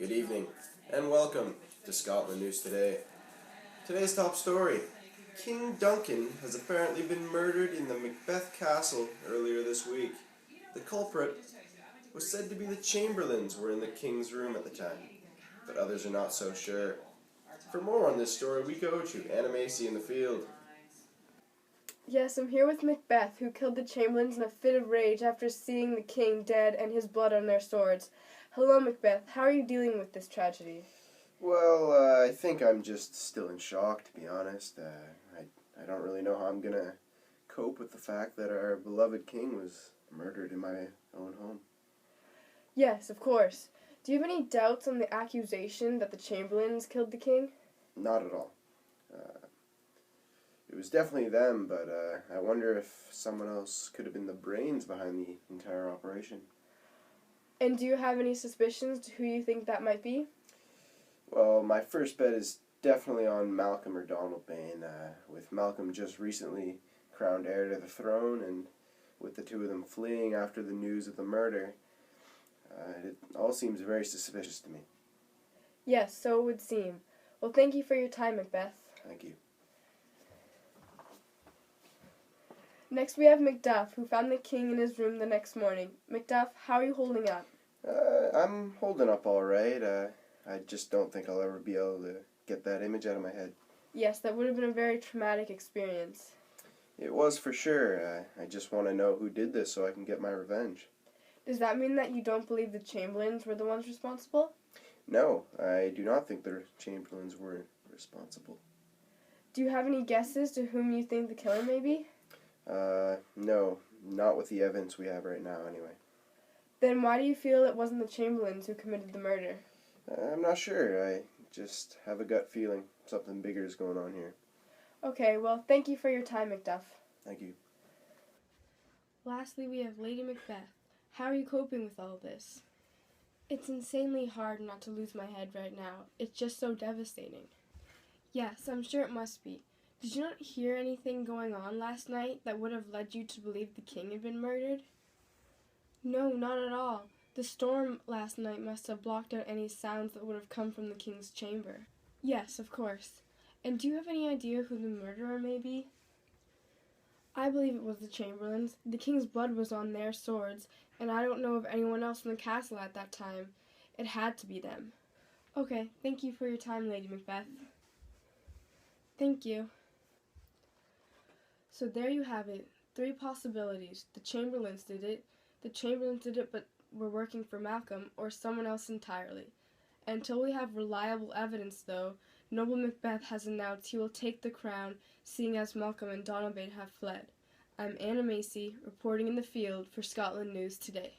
Good evening, and welcome to Scotland News Today. Today's top story. King Duncan has apparently been murdered in the Macbeth Castle earlier this week. The culprit was said to be the chamberlains who were in the king's room at the time, but others are not so sure. For more on this story, we go to Annagh in the field. Yes, I'm here with Macbeth, who killed the chamberlains in a fit of rage after seeing the king dead and his blood on their swords. Hello, Macbeth. How are you dealing with this tragedy? Well, I think I'm just still in shock, to be honest. I don't really know how I'm going to cope with the fact that our beloved king was murdered in my own home. Yes, of course. Do you have any doubts on the accusation that the chamberlains killed the king? Not at all. It was definitely them, but I wonder if someone else could have been the brains behind the entire operation. And do you have any suspicions to who you think that might be? Well, my first bet is definitely on Malcolm or Donalbain, with Malcolm just recently crowned heir to the throne, and with the two of them fleeing after the news of the murder. It all seems very suspicious to me. Yes, so it would seem. Well, thank you for your time, Macbeth. Thank you. Next we have Macduff, who found the king in his room the next morning. Macduff, how are you holding up? I'm holding up all right. I just don't think I'll ever be able to get that image out of my head. Yes, that would have been a very traumatic experience. It was for sure. I just want to know who did this so I can get my revenge. Does that mean that you don't believe the chamberlains were the ones responsible? No, I do not think the chamberlains were responsible. Do you have any guesses to whom you think the killer may be? No, not with the evidence we have right now anyway. Then why do you feel it wasn't the chamberlains who committed the murder? I'm not sure. I just have a gut feeling something bigger is going on here. Okay, well, thank you for your time, Macduff. Thank you. Lastly, we have Lady Macbeth. How are you coping with all this? It's insanely hard not to lose my head right now. It's just so devastating. Yes, I'm sure it must be. Did you not hear anything going on last night that would have led you to believe the king had been murdered? No, not at all. The storm last night must have blocked out any sounds that would have come from the king's chamber. Yes, of course. And do you have any idea who the murderer may be? I believe it was the chamberlains. The king's blood was on their swords, and I don't know of anyone else in the castle at that time. It had to be them. Okay, thank you for your time, Lady Macbeth. Thank you. So there you have it. 3 possibilities. The chamberlains did it but were working for Malcolm, or someone else entirely. Until we have reliable evidence, though, Noble Macbeth has announced he will take the crown, seeing as Malcolm and Donalbain have fled. I'm Annagh, reporting in the field for Scotland News Today.